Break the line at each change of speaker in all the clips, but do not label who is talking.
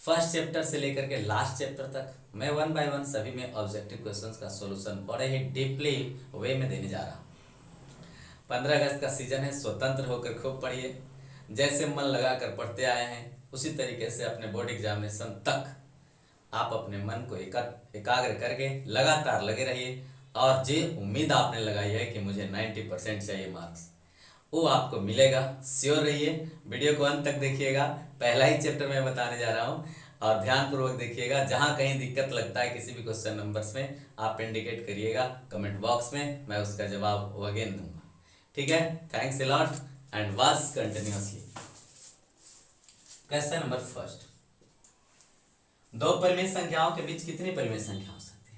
First chapter से लेकर के लास्ट चैप्टर तक मैं वन बाय वन सभी में ऑब्जेक्टिव क्वेश्चंस का सॉल्यूशन बड़े ही डीपली वे में देने जा रहा हूँ। 15 अगस्त का सीजन है, स्वतंत्र होकर खूब पढ़िए। जैसे मन लगा कर पढ़ते आए हैं उसी तरीके से अपने बोर्ड एग्जामिनेशन तक आप अपने मन को एकाग्र करके लगातार लगे रहिए। और जो उम्मीद आपने लगाई है कि मुझे 90% चाहिए मार्क्स, वो आपको मिलेगा। श्योर रहिए, वीडियो को अंत तक देखिएगा। पहला ही चैप्टर मैं बताने जा रहा हूँ और ध्यानपूर्वक देखिएगा। जहाँ कहीं दिक्कत लगता है किसी भी क्वेश्चन नंबर्स में, आप इंडिकेट करिएगा कमेंट बॉक्स में, मैं उसका जवाब अगेन दूंगा। ठीक है, thanks a lot and watch continuously. Question number first, दो परिमेय संख्याओं के बीच कितनी परिमेय संख्या हो सकती है?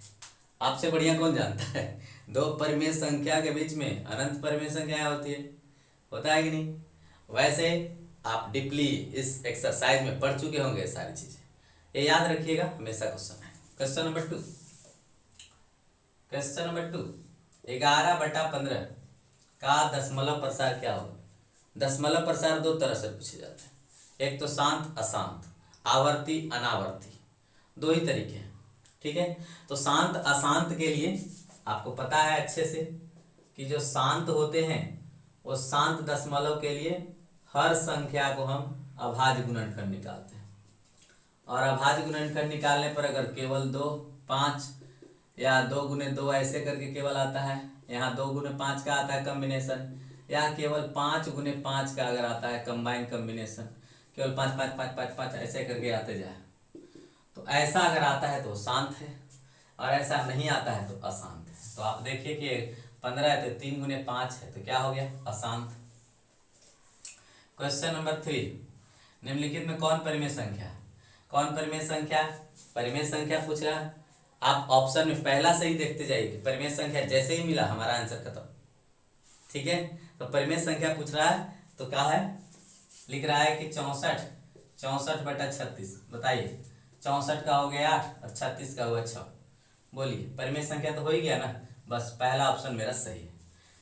आपसे बढ़िया कौन जानता है? दो परिमेय संख्या के बीच में अनंत परिमेय संख्या होती है, होता है कि नहीं? वैसे आप डीपली इस एक्सरसाइज में पढ़ चुके होंगे सारी चीजें, ये याद रखिएगा हमेशा। क्वेश्चन है क्वेश्चन नंबर 2। क्वेश्चन नंबर 2, 11/15 का दशमलव प्रसार क्या होगा? दशमलव प्रसार दो तरह से पूछे जाते हैं, एक तो शांत अशांत, आवर्ती अनावर्ती, दो ही तरीके हैं। ठीक है, तो शांत अशांत के लिए आपको पता है अच्छे से कि जो शांत होते हैं वो शांत दशमलव के लिए हर संख्या को हम अभाज्य गुणनखंड निकालते हैं। और अभाज्य गुणनखंड निकालने पर अगर केवल 2, 5 या 2 × 2 ऐसे करके केवल आता है, यहाँ 2 × 5 का आता है कम्बिनेशन, या केवल 5 × 5 का अगर आता है कंबाइन कम्बिनेशन, केवल 5 5 5 5 5 ऐसे करके आते जाए, तो ऐसा अगर आता है तो शांत है, और ऐसा नहीं आता है तो अशांत है। तो आप देखिए कि 15 है तो 3 × 5 है तो क्या हो गया? अशांत। क्वेश्चन नंबर 3, निम्नलिखित में कौन परिमेय संख्या है? कौन परिमेय संख्या? परिमेय संख्या पूछ रहा है। आप ऑप्शन में पहला से ही देखते जाइए कि परिमेय संख्या जैसे ही मिला हमारा आंसर खत्म। ठीक है, तो परिमेय संख्या पूछ रहा है तो क्या है? लिख रहा है कि 64/36। बताइए, 64 का हो गया 8 और 36 का हुआ 6। बोलिए, परिमेय संख्या तो हो ही गया ना? बस पहला ऑप्शन मेरा सही है।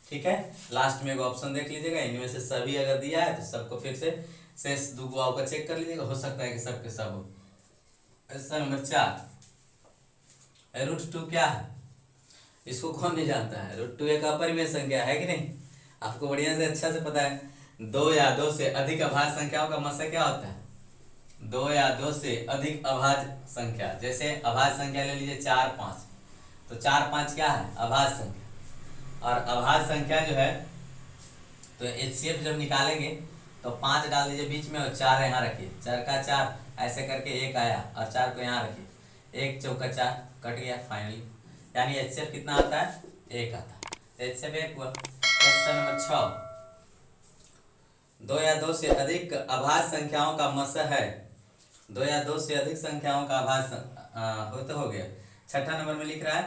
ठीक है, लास्ट में एक ऑप्शन देख लीजिएगा, इनमें से सभी अगर दिया है तो सबको फिर से शेष दुगुआओं का चेक कर लीजिएगा, हो सकता है कि सबके सब हो। क्वेश्चन नंबर 4, √2 क्या है? इसको कौन नहीं जानता है? √2 एक अपरिमेय संख्या है कि नहीं? आपको बढ़िया से अच्छा से पता है। 2 या 2 से अधिक अभाज्य संख्याओं का मस्सा क्या होता है? 2 या 2 से अधिक अभाज्य संख्या, जैसे अभाज्य संख्या ले लीजिए 4, 5, तो 4, 5 क्या है? अभाज्य संख्या। और अभाज्य संख्या जो है तो HCF जब निकालेंगे तो 5 डाल दीजिए बीच में और 4 यहाँ रखिए, 4 का 4 ऐसे करके 1 आया और 4 को यहाँ रखिए, 1 चौका 4 कट गया फाइनली, यानी HCF कितना आता है? 1 आता है। HCF 1 हुआ। क्वेश्चन नंबर 6, 2 या 2 से अधिक अभाज्य संख्याओं का मस्सा है। 2 या 2 से अधिक संख्याओं का अभाज्य हो गया। छठा नंबर में लिख रहा है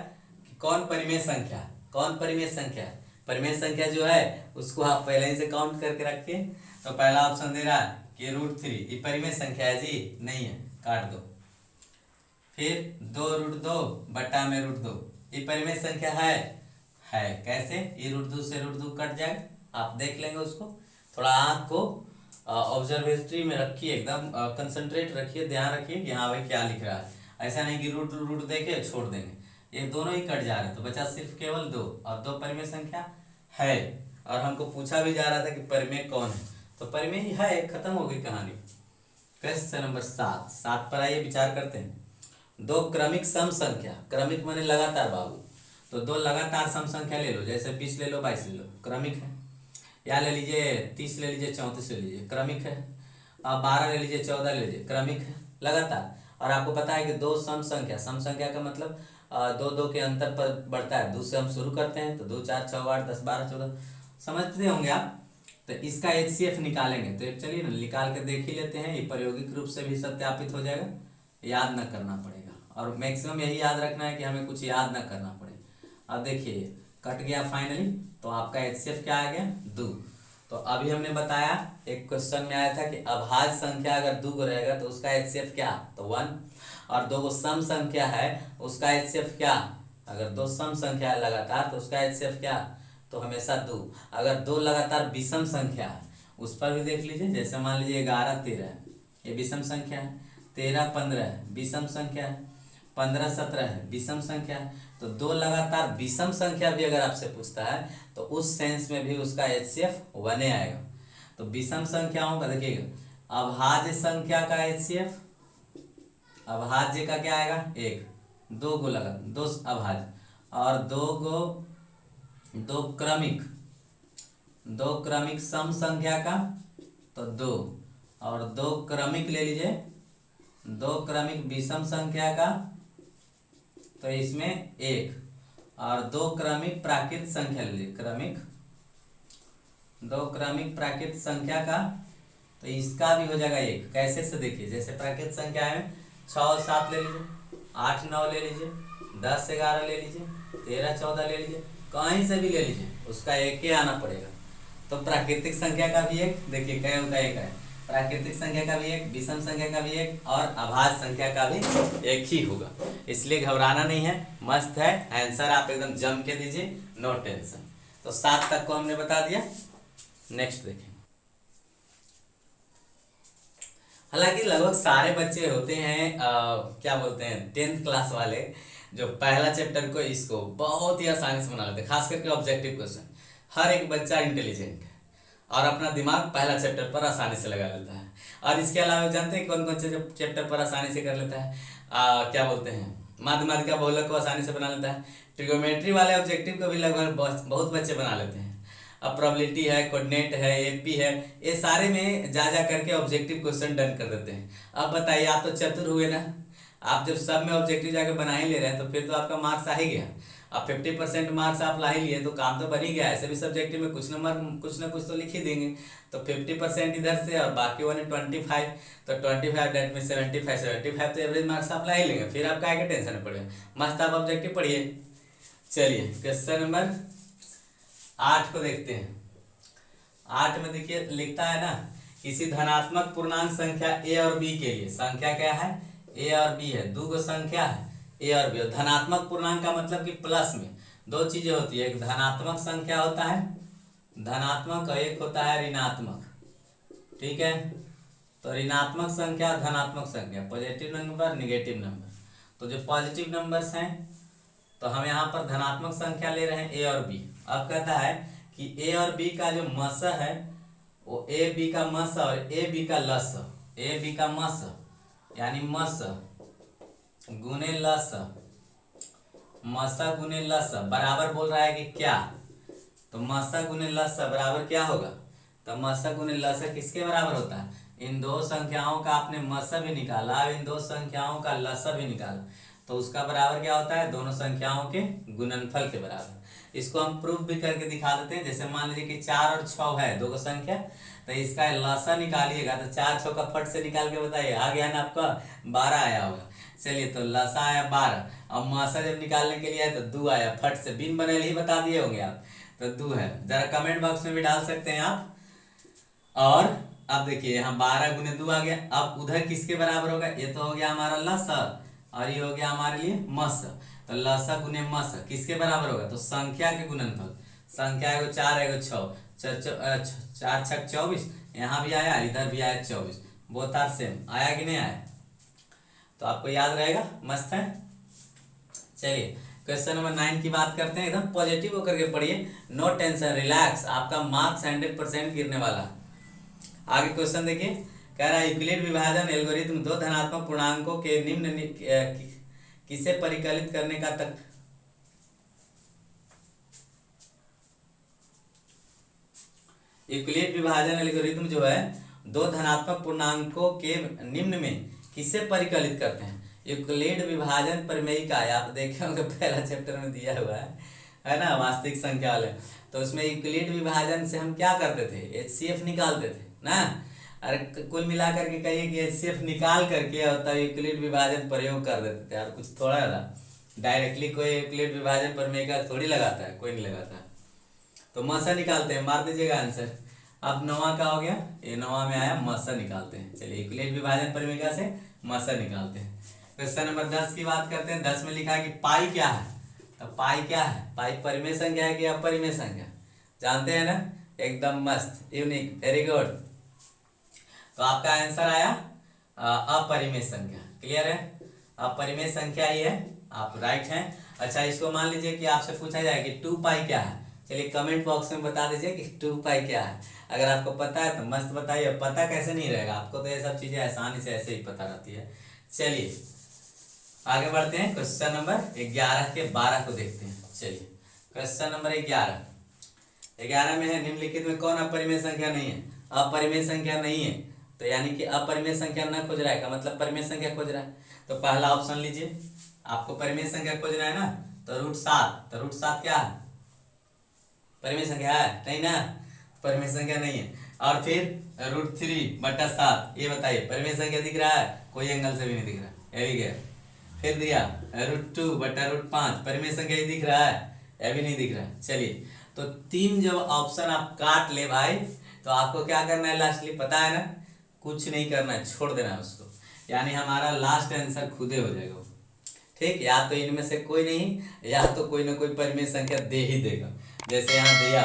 कि कौन परिमेय संख्या? कौन परिमेय संख्या? परिमेय संख्या जो है उसको आप पहले ही से काउंट करके रखिए। तो पहला ऑप्शन दे रहा है कि √3, ये परिमेय संख्या है जी? नहीं है, काट दो। फिर 2√2 बटा में √2, ये परिमेय संख्या है? कैसे? ये √2 से √2 कट जाएगा, आप देख लेंगे उसको। थोड़ा आँख को ऑब्जर्वेटरी में रखिए, एकदम कंसंट्रेट रखिए, ध्यान रखिए कि हाँ भाई क्या लिख रहा है। ऐसा नहीं कि रूट देके छोड़ देंगे, ये दोनों ही कट जा रहे हैं, तो बचा सिर्फ केवल 2, और 2 परिमेय संख्या है। और हमको पूछा भी जा रहा था कि परिमेय कौन है, तो परिमेय ही है, खत्म हो गई कहानी। क्वेश्चन नंबर 7 पर आइए विचार करते हैं। 2 क्रमिक सम संख्या, क्रमिक माने लगातार बाबू, तो 2 लगातार सम संख्या ले लो, जैसे 20 ले लो, 22 ले लो, क्रमिक है। या ले लीजिए 30 ले लीजिए, 34 ले लीजिए, क्रमिक है। अब 12 ले लीजिए, 14 ले लीजिए, क्रमिक है, लगातार। और आपको पता है कि 2 सम संख्या का मतलब 2 2 के अंतर पर बढ़ता है। 2 से हम शुरू करते हैं तो 2 4 6 8 10 12 14, समझते होंगे आप। तो इसका HCF निकालेंगे, तो चलिए ना निकाल के देख ही लेते हैं, ये प्रायोगिक रूप से भी सत्यापित हो जाएगा, याद ना करना पड़ेगा। और मैक्सिमम यही याद रखना है कि हमें कुछ याद ना करना पड़े। अब देखिए कट गया फाइनली, तो आपका HCF क्या आ गया? 2। तो अभी हमने बताया, एक क्वेश्चन में आया था कि अभाज्य संख्या अगर 2 को रहेगा तो उसका HCF क्या? तो 1। और 2 को सम संख्या है, उसका HCF क्या? अगर 2 सम संख्या है लगातार तो उसका HCF क्या? तो हमेशा 2। अगर 2 लगातार विषम संख्या है, उस पर भी देख लीजिए, जैसे मान लीजिए 11 13 है, ये विषम संख्या है। 13 15 है विषम संख्या है, 15 17 है विषम संख्या है। तो दो लगातार विषम संख्या भी अगर आपसे पूछता है तो उस सेंस में भी उसका HCF 1 आएगा। तो विषम संख्याओं का देखिएगा, अभाज्य संख्या का HCF, अभाज्य का क्या आएगा 1, दो को लगा दो अभाज्य, और दो क्रमिक सम संख्या का तो 2, और दो क्रमिक ले लीजिए, दो क्रमिक विषम संख्या का तो इसमें 1, और दो क्रमिक प्राकृत संख्या ले लीजिए, दो क्रमिक प्राकृत संख्या का तो इसका भी हो जाएगा 1। कैसे से देखिए, जैसे प्राकृत संख्या है 6 और 7 ले लीजिए, 8 9 ले लीजिए, 10 11 ले लीजिए, 13 14 ले लीजिए, कहीं से भी ले लीजिए उसका 1 के आना पड़ेगा। तो प्राकृतिक संख्या का भी 1, देखिए क्या होता है, प्राकृतिक संख्या का भी 1, विषम संख्या का भी 1, और अभाज्य संख्या का भी 1 ही होगा। इसलिए घबराना नहीं है, मस्त है आंसर, आप एकदम जम के दीजिए, नो टेंशन। तो 7 तक को हमने बता दिया। नेक्स्ट देखें, हालांकि लगभग सारे बच्चे होते हैं क्या बोलते हैं 10th क्लास वाले, जो पहला चैप्टर को इसको बहुत ही आसानी से बना लेते हैं, खास करके ऑब्जेक्टिव क्वेश्चन। हर एक बच्चा इंटेलिजेंट है और अपना दिमाग पहला चैप्टर पर आसानी से लगा लेता है। और इसके अलावा जानते हैं कौन कौन से चैप्टर पर आसानी से कर लेता है, क्या बोलते हैं माध्यमातिका बहुलक को आसानी से बना लेता है, ट्रिगोमेट्री वाले ऑब्जेक्टिव को भी लगभग बहुत बच्चे बना लेते हैं। अब प्रोबेबिलिटी है, कोऑर्डिनेट है, एपी है, ये सारे में जा करके ऑब्जेक्टिव क्वेश्चन डन कर देते हैं। अब बताइए, आप तो चतुर हुए ना, आप जब सब में ऑब्जेक्टिव जाके बना ही ले रहे हैं तो फिर तो आपका मार्क्स आ ही गया। अब 50% मार्क्स आप ला ही लिए तो काम तो बन ही गया। ऐसे भी सब्जेक्टिव में कुछ ना कुछ तो लिख ही देंगे। तो 50% इधर से और बाकी 125, तो 25 डेट में 75 तो एवरेज मार्क्स आप ला ही लेंगे। फिर आप क्या टेंशन में पड़ेगा, मस्त आप ऑब्जेक्टिव पढ़िए। चलिए क्वेश्चन नंबर 8 को देखते हैं। 8 में देखिए लिखता है ना, किसी धनात्मक पूर्णांक संख्या ए और बी के लिए, संख्या क्या है ए और बी है, दो गो संख्या है ए और बी। धनात्मक पूर्णांक का मतलब कि प्लस में दो चीजें होती है, एक धनात्मक संख्या होता है धनात्मक, और एक होता है ऋणात्मक। ठीक है, तो ऋणात्मक संख्या धनात्मक संख्या, पॉजिटिव नंबर नेगेटिव नंबर। तो जो पॉजिटिव नंबर्स हैं तो हम यहाँ पर धनात्मक संख्या ले रहे हैं ए और बी। अब कहता है कि ए और बी का जो मस है वो ए बी का मस और ए बी का लस, ए बी का मस यानी मस गुने लस, मसा गुने लस बराबर बोल रहा है कि क्या, तो मसा गुने लस बराबर क्या होगा, तो मसा गुने लस किसके बराबर होता है, इन दो संख्याओं का आपने मस भी निकाला, इन दो संख्याओं का लस भी निकाला, तो उसका बराबर क्या होता है, दोनों संख्याओं के गुणनफल के बराबर। इसको हम प्रूफ भी करके दिखा देते हैं। जैसे मान लीजिए कि 4 और 6 है दो संख्या, तो इसका लसा निकालिएगा तो 4 6 का फट से निकाल के बताइए, आ गया ना आपका 12 आया होगा। चलिए तो लसा आया 12, अब मासा जब निकालने के लिए आया तो 2 आया, फट से बिन बने ही बता दिए होंगे आप, तो 2 है। जरा कमेंट बॉक्स में भी डाल सकते हैं आप। और अब देखिए यहाँ 12 गुने 2 आ गया। अब उधर किसके बराबर होगा, ये तो हो गया हमारा लसा और ये हो गया हमारे लिए मस, तो लसा गुने मस किसके बराबर होगा, तो संख्या के गुणनफल। संख्या एगो 4 एगो 6, 4 6 24, यहाँ भी आया इधर भी आया 24, बोथ आर सेम, आया कि नहीं आया, तो आपको याद रहेगा, मस्त है। चलिए क्वेश्चन नंबर 9 की बात करते हैं। एकदम पॉजिटिव होकर के पढ़िए, नो टेंशन रिलैक्स, आपका मार्क्स 100% गिरने वाला है। आगे क्वेश्चन देखिए, कह रहा है यूक्लिड विभाजन एल्गोरिथम दो धनात्मक पूर्णांकों के निम्न किसे परिकलित करने का तक यूक्लिड विभाजन एल्गोरिथम जो है दो धनात्मक पूर्णांकों के निम्न में किसे परिकलित करते हैं। यूक्लिड विभाजन प्रमेय का आप देखे होंगे पहला चैप्टर में दिया हुआ है ना, वास्तविक संख्या वाले। तो उसमें यूक्लिड विभाजन से हम क्या करते थे, HCF निकालते थे ना। अरे कुल मिला करके कहिए कि HCF निकाल करके और तब यूक्लिड विभाजन प्रयोग कर देते थे। और कुछ थोड़ा था, डायरेक्टली कोई यूक्लिड विभाजन प्रमेय का थोड़ी लगाता है, कोई नहीं लगाता। तो मसा निकालते हैं, मार दीजिएगा आंसर। अब 9वां का हो गया, ये 9वां में आया, मसा निकालते हैं। चलिए यूक्लिड विभाजन प्रमेय से मसा निकालते हैं। क्वेश्चन नंबर 10 की बात करते हैं। 10 में लिखा है कि पाई क्या है, तो पाई क्या है, पाई परिमेय संख्या है कि अपरिमेय संख्या, जानते हैं ना, एकदम मस्त यूनिक, वेरी गुड। तो आपका आंसर आया अपरिमेय संख्या। क्लियर है, अपरिमेय संख्या ही है, आप राइट हैं। अच्छा, इसको मान लीजिए कि आपसे पूछा जाए कि 2 पाई क्या है। चलिए कमेंट बॉक्स में बता दीजिए कि 2 पाई क्या है। अगर आपको पता है तो मस्त बताइए, पता कैसे नहीं रहेगा, आपको तो ये सब चीजें आसानी से ऐसे ही पता रहती है। चलिए आगे बढ़ते हैं, क्वेश्चन नंबर 11 के 12 को देखते हैं। चलिए क्वेश्चन नंबर 11 में है, निम्नलिखित में कौन अपरिमेय संख्या नहीं है। अपरिमेय संख्या नहीं है तो यानी कि अपरिमेय संख्या न खोज रहा है का मतलब परिमेय संख्या खोज रहा है। तो पहला ऑप्शन लीजिए, आपको परिमेय संख्या खोजना है ना, तो √7। तो √7 क्या है, परिमेय संख्या है नहीं ना, परिमेय संख्या नहीं है। और फिर √3/7, ये बताइए परिमेय संख्या दिख रहा है, कोई एंगल से भी नहीं दिख रहा, ये भी गया। फिर दिया √2/5, परिमेय संख्या ही दिख रहा है, ये भी नहीं दिख रहा है। चलिए तो 3 जब ऑप्शन आप काट ले भाई, तो आपको क्या करना है लास्टली, पता है ना, कुछ नहीं करना है, छोड़ देना है उसको, यानी हमारा लास्ट आंसर खुदे हो जाएगा। ठीक, या तो इनमें से कोई नहीं, या तो कोई ना कोई परिमेय संख्या दे ही देगा। जैसे यहाँ दिया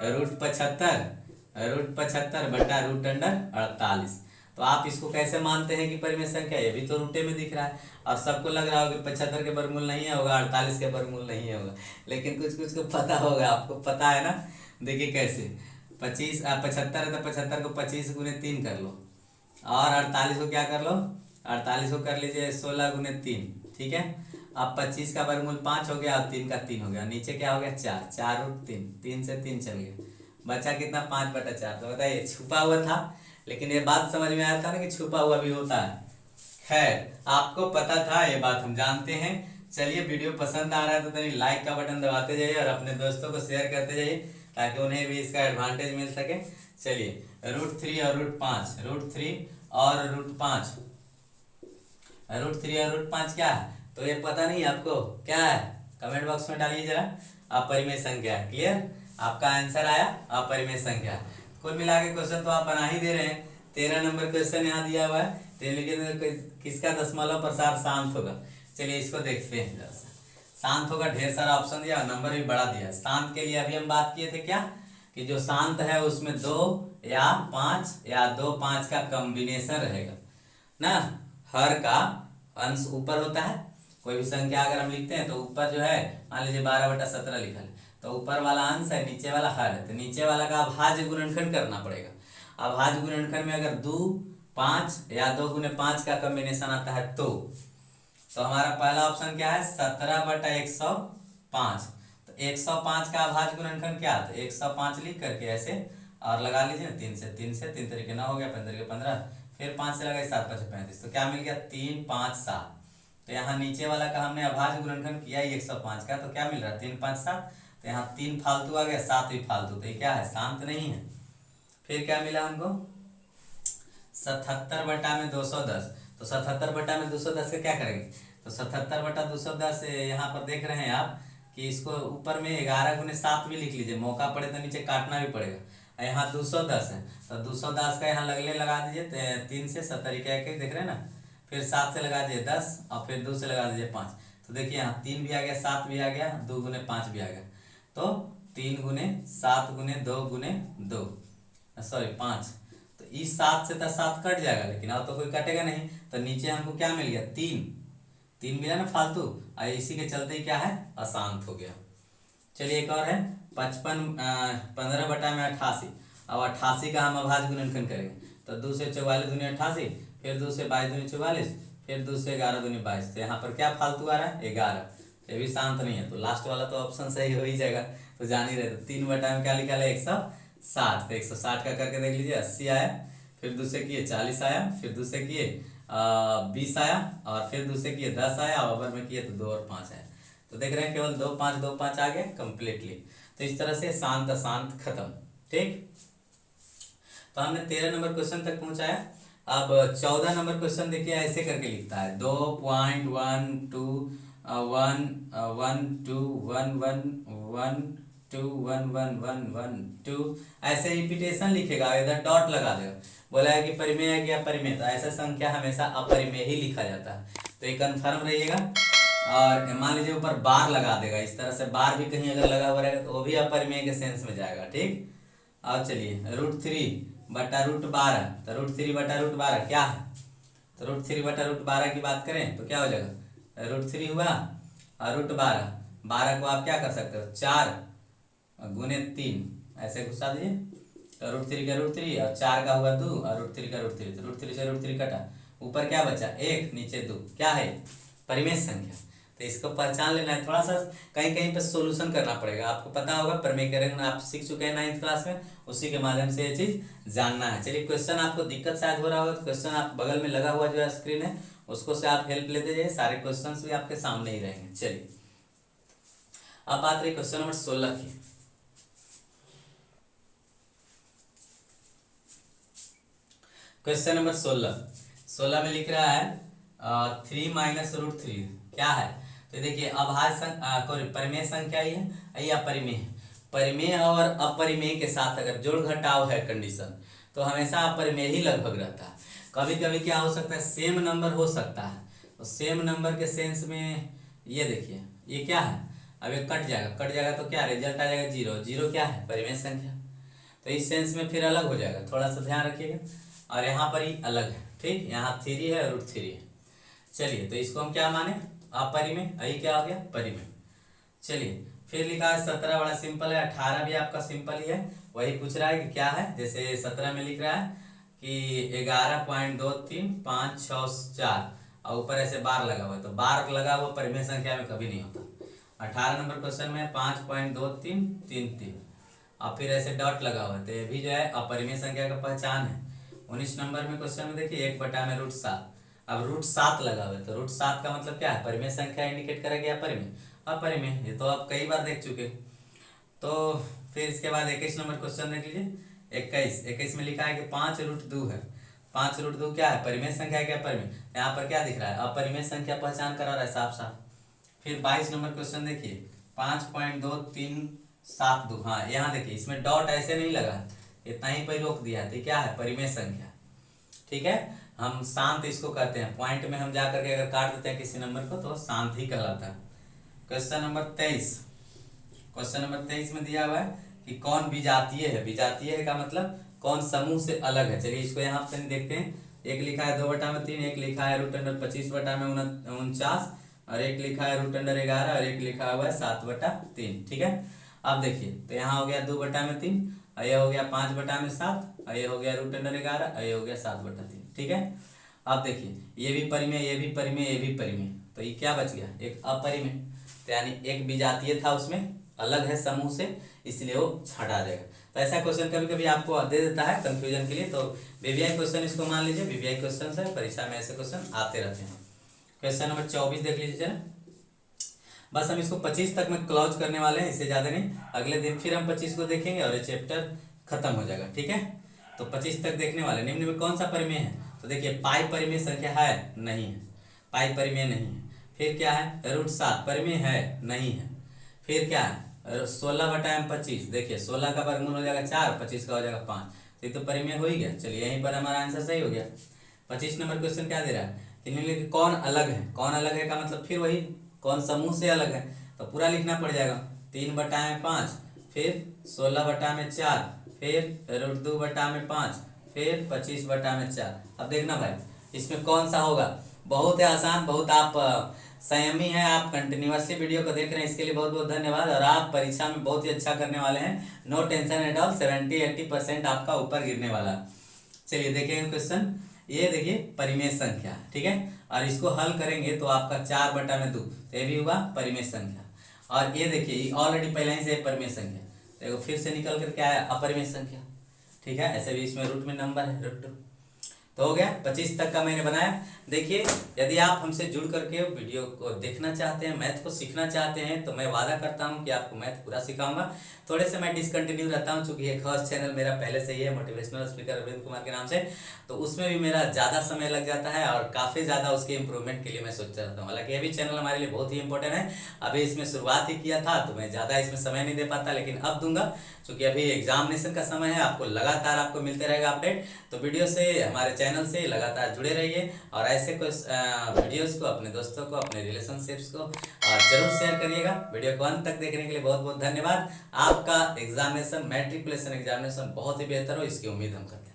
√75/√48, तो आप इसको कैसे मानते हैं कि परिमेय संख्या, ये भी तो रूटे में दिख रहा है। और सबको लग रहा होगा कि 75 के वर्गमूल नहीं होगा, 48 के वर्गमूल नहीं होगा, लेकिन कुछ कुछ को पता होगा, आपको पता है ना। देखिए कैसे, 75 है तो 75 को 25 गुने 3 कर लो, और 48 को क्या कर लो, 48 को कर लीजिए 16 गुने 3। ठीक है, अब 25 का वर्गमूल 5 हो गया और 3 का 3 हो गया, नीचे क्या हो गया 4, 4√3, 3 से 3 चल गया, बचा कितना 5/4। तो बताइए छुपा हुआ था, लेकिन ये बात समझ में आया था ना कि छुपा हुआ भी होता है। खैर आपको पता था, ये बात हम जानते हैं। चलिए वीडियो पसंद आ रहा है तो लाइक का बटन दबाते जाइए और अपने दोस्तों को शेयर करते जाइए, ताकि उन्हें भी इसका एडवांटेज मिल सके। चलिए √3 और √5, √3 और √5, √3 और √5 क्या है, तो ये पता नहीं आपको क्या है, कमेंट बॉक्स में डालिए जरा। अपरिमेय संख्या है। क्लियर, आपका आंसर आया अपरिमेय संख्या। कुल मिला के क्वेश्चन तो आप बना ही दे रहे हैं। 13 नंबर क्वेश्चन यहाँ दिया हुआ है, लेकिन किसका दशमलव प्रसार शांत होगा। चलिए इसको देखते हैं जरा सा। शांत होगा, ढेर सारा ऑप्शन दिया, नंबर भी बड़ा दिया। शांत के लिए अभी हम बात किए थे क्या, कि जो शांत है उसमें 2 या 5 या 2 5 का कॉम्बिनेशन रहेगा ना। हर का अंश ऊपर होता है, कोई भी संख्या अगर हम लिखते हैं तो ऊपर जो है, मान लीजिए 12/17 लिखा है, तो ऊपर वाला अंश है, नीचे वाला हर है, तो नीचे वाला का अभाज्य गुणनखंड करना पड़ेगा। अभाज्य गुणनखंड में अगर 2 5 या 2 गुने 5 का कॉम्बिनेशन आता है तो हमारा पहला ऑप्शन क्या है, 17/105। तो 105 का अभाज्य गुणनखंड क्या है, तो 105 लिख करके ऐसे और लगा लीजिए ना, 3 से 3 तरीके 9 हो गया, 15 के 15, फिर 5 से लगाए 7 5 35, तो क्या मिल गया 3 5 7। तो यहाँ नीचे वाला का हमने अभाज्य गुणनखंड किया 105 का, तो क्या मिल रहा है 3 5 7। तो यहाँ 3 फालतू आ गया, 7 भी फालतू, तो ये क्या है, शांत नहीं है। फिर क्या मिला हमको, 77/210। तो 77/210 का क्या करेंगे, तो 77/210 यहाँ पर देख रहे हैं आप कि इसको ऊपर में 11 गुने 7 भी लिख लीजिए, मौका पड़े तो नीचे काटना भी पड़ेगा। यहाँ 210 है, तो 210 का यहाँ लगले लगा दीजिए, 3 से 70 एक देख रहे हैं ना, फिर 7 से लगा दीजिए 10 और फिर 2 से लगा दीजिए 5। तो देखिए यहाँ 3 भी आ गया, 7 भी आ गया, 2 गुने 5 भी आ गया, तो 3 गुने 7 गुने 2 गुने 2 सॉरी 5। तो इस 7 से तो 7 कट जाएगा, लेकिन अब तो कोई कटेगा नहीं, तो नीचे हमको क्या मिल गया 3 मिला ना फालतू, और इसी के चलते ही क्या है, अशांत हो गया। चलिए एक और है 15/88। अब 88 का हम अभाज्य गुणनखंड करेंगे, तो 2 से 44 दूनी 88, फिर 2 से 22 दूनी 44, फिर 2 से 11 दूनी 22। तो यहाँ पर क्या फालतू आ रहा है 11, ये भी शांत नहीं है, तो लास्ट वाला तो ऑप्शन सही हो ही जाएगा, तो जान ही रहे। तो 3/में क्या लिखा है 160, तो 160 का करके देख लीजिए 80 आया, फिर 2 से किए 40 आया, फिर 2 से किए 20 आया, और फिर 2 से किए 10 आया, और ओवर में किए तो 2 और 5 आया। तो देख रहे हैं केवल 2 5 आ गए कम्प्लीटली। तो इस तरह से शांत अशांत खत्म। ठीक, तो हमने 13 नंबर क्वेश्चन तक पहुंचाया। अब 14 नंबर क्वेश्चन देखिए, ऐसे करके लिखता है 2.1212111112 ऐसे रिपीटेशन लिखेगा, इधर डॉट लगा देगा, बोला है कि परिमेय है कि अपरिमेय। तो ऐसा संख्या हमेशा अपरिमेय ही लिखा जाता है, तो ये कन्फर्म रहिएगा। और मान लीजिए ऊपर बार लगा देगा, इस तरह से बार भी कहीं अगर लगा हुआ रहेगा तो वो भी अपरिमेय के सेंस में जाएगा। ठीक, अब चलिए √3/√12, तो √3/√12 क्या है, तो √3/√12 की बात करें तो क्या हो जाएगा, √3 हुआ और √12, 12 को आप क्या कर सकते हो 4 गुने 3 ऐसे घुसा दीजिए, तो √3 का √3 और 4 का हुआ 2 और √3 का √3, तो √3 से √3 कटा, ऊपर क्या बचा 1 नीचे 2, क्या है परिमेय संख्या। तो इसको पहचान लेना है, थोड़ा सा कहीं कहीं पर सोल्यूशन करना पड़ेगा, आपको पता होगा प्रमेयकरण आप सीख चुके हैं 9th क्लास में, उसी के माध्यम से ये चीज जानना है। चलिए क्वेश्चन आपको दिक्कत शायद हो रहा होगा तो क्वेश्चन आप बगल में लगा हुआ जो है स्क्रीन है उसको से आप हेल्प लेते जाइए, सारे क्वेश्चन भी आपके सामने ही रहेंगे। चलिए अब बात रही क्वेश्चन नंबर 16 की। क्वेश्चन नंबर 16 में लिख रहा है 3 - √3 क्या है, तो देखिए अभाज्य परिमेय संख्या ही है या परिमेय है, परिमेय और अपरिमेय के साथ अगर जोड़ घटाव है कंडीशन तो हमेशा अपरिमेय ही लगभग रहता है। कभी कभी क्या हो सकता है सेम नंबर हो सकता है, तो सेम नंबर के सेंस में ये देखिए ये क्या है, अब ये कट जाएगा तो क्या रिजल्ट आ जाएगा 0, 0 क्या है परिमेय संख्या, तो इस सेंस में फिर अलग हो जाएगा, थोड़ा सा ध्यान रखिएगा। और यहाँ पर ही अलग है, ठीक, यहाँ 3 है √3 है। चलिए तो इसको हम क्या माने अपरिमेय, यही क्या हो गया परिमेय। चलिए फिर लिखा है 17 बड़ा सिंपल है, 18 भी आपका सिंपल ही है, वही पूछ रहा है कि क्या है। जैसे 17 में लिख रहा है कि 11.2356 और ऊपर ऐसे बार लगा हुआ है, तो बार लगा हुआ परिमेय संख्या में कभी नहीं होता। 18 नंबर क्वेश्चन में 5.2333 और फिर ऐसे डॉट लगा हुआ है, तो ये भी जो है अपरिमेय संख्या का पहचान है। 19 नंबर में क्वेश्चन में देखिए 1/√7, अब √7 लगा हुआ है, तो √7 का मतलब क्या है परिमेय संख्या इंडिकेट करेगा या परिमेय, अपरिमेय, ये तो आप कई बार देख चुके। तो फिर इसके बाद 21 नंबर क्वेश्चन देख लीजिए। 21 में लिखा है कि 5√2 है, 5√2 क्या है परिमेय संख्या है क्या परिमेय, यहाँ पर क्या दिख रहा है अपरिमेय संख्या पहचान करा रहा है साफ साफ। फिर 22 नंबर क्वेश्चन देखिए 5.2372, हाँ यहाँ देखिए इसमें डॉट ऐसे नहीं लगा, इतना ही पर रोक दिया, तो क्या है परिमेय संख्या, ठीक है। हम शांत इसको कहते हैं, पॉइंट में हम जा करके अगर काट देते हैं किसी नंबर को तो शांत ही कहलाता है। क्वेश्चन नंबर 23 में दिया हुआ है कि कौन विजातीय है, विजातीय है का मतलब कौन समूह से अलग है। चलिए इसको यहाँ पे देखते हैं, एक लिखा है 2/3, एक लिखा है √25/49 और एक लिखा है √11 और एक लिखा हुआ है 7/3, ठीक है। अब देखिए तो यहाँ हो गया 2/3 और ये हो गया 5/7 और ये हो गया √11 और ये हो गया 7/3, ठीक है। अब देखिए ये भी परिमेय, ये भी परिमेय, ये भी परिमेय, तो ये क्या बच गया एक अपरिमेय, तो यानी एक विजातीय था उसमें अलग है समूह से, इसलिए वो हटा जाएगा। तो ऐसा क्वेश्चन कभी कभी आपको दे देता है कंफ्यूजन के लिए, तो वीवीआई क्वेश्चन इसको मान लीजिए, वीवीआई क्वेश्चन है, परीक्षा में ऐसे क्वेश्चन आते रहते हैं। क्वेश्चन नंबर 24 देख लीजिए जरा, बस हम इसको 25 तक में क्लोज करने वाले हैं, इससे ज्यादा नहीं, अगले दिन फिर हम 25 को देखेंगे और ये चैप्टर खत्म हो जाएगा, ठीक है। तो 25 तक देखने वाले। निम्न में कौन सा परिमेय है, तो देखिए पाई परिमेय संख्या है, नहीं है, पाई परिमेय नहीं है। फिर क्या है √7 परिमेय है, नहीं है। फिर क्या है 16/25, देखिए 16 का वर्गमूल हो जाएगा 4, 25 का हो जाएगा 5, तो ये तो परिमेय हो ही गया। चलिए यहीं पर हमारा आंसर सही हो गया। 25 नंबर क्वेश्चन क्या दे रहा है कि निम्नलिखित कौन अलग है, कौन अलग है का मतलब फिर वही कौन समूह से अलग है, तो पूरा लिखना पड़ जाएगा 3/5, फिर 16/4, फिर √2/5, फिर 25/4। अब देखना भाई इसमें कौन सा होगा, बहुत है आसान, बहुत आप संयमी हैं, आप कंटिन्यूअसली वीडियो को देख रहे हैं, इसके लिए बहुत बहुत धन्यवाद। और आप परीक्षा में बहुत ही अच्छा करने वाले हैं, नो टेंशन एट ऑल, 70-80% आपका ऊपर गिरने वाला। चलिए देखेंगे क्वेश्चन, ये देखिए परिमेय संख्या, ठीक है, और इसको हल करेंगे तो आपका 4/2, तो ये भी हुआ परिमेय संख्या। और ये देखिए ऑलरेडी पहले ही से परिमेय संख्या, देखो फिर से निकल कर क्या है अपरिमेय संख्या, ठीक है। ऐसे भी इसमें रूट में नंबर है √2, तो हो गया 25 तक का मैंने बनाया। देखिए यदि आप हमसे जुड़ करके वीडियो को देखना चाहते हैं, मैथ को सीखना चाहते हैं, तो मैं वादा करता हूं कि आपको मैथ पूरा सिखाऊंगा। थोड़े से मैं डिसकंटिन्यू रहता हूं क्योंकि एक खास चैनल मेरा पहले से ही है मोटिवेशनल स्पीकर अरविंद कुमार के नाम से, तो उसमें भी मेरा ज़्यादा समय लग जाता है और काफ़ी ज़्यादा उसके इंप्रूवमेंट के लिए मैं सोचता रहता हूँ। हालांकि ये भी चैनल हमारे लिए बहुत ही इंपॉर्टेंट है, अभी इसमें शुरुआत ही किया था तो मैं ज़्यादा इसमें समय नहीं दे पाता, लेकिन अब दूंगा क्योंकि अभी एग्जामिनेशन का समय है। आपको लगातार आपको मिलते रहेगा अपडेट, तो वीडियो से हमारे चैनल से लगातार जुड़े रहिए और ऐसे कुछ वीडियोस को अपने दोस्तों को, अपने रिलेशनशिप्स को जरूर शेयर करिएगा। वीडियो को अंत तक देखने के लिए बहुत बहुत धन्यवाद। आपका एग्जामिनेशन, मैट्रिकुलेशन एग्जामिनेशन बहुत ही बेहतर हो, इसकी उम्मीद हम करते हैं।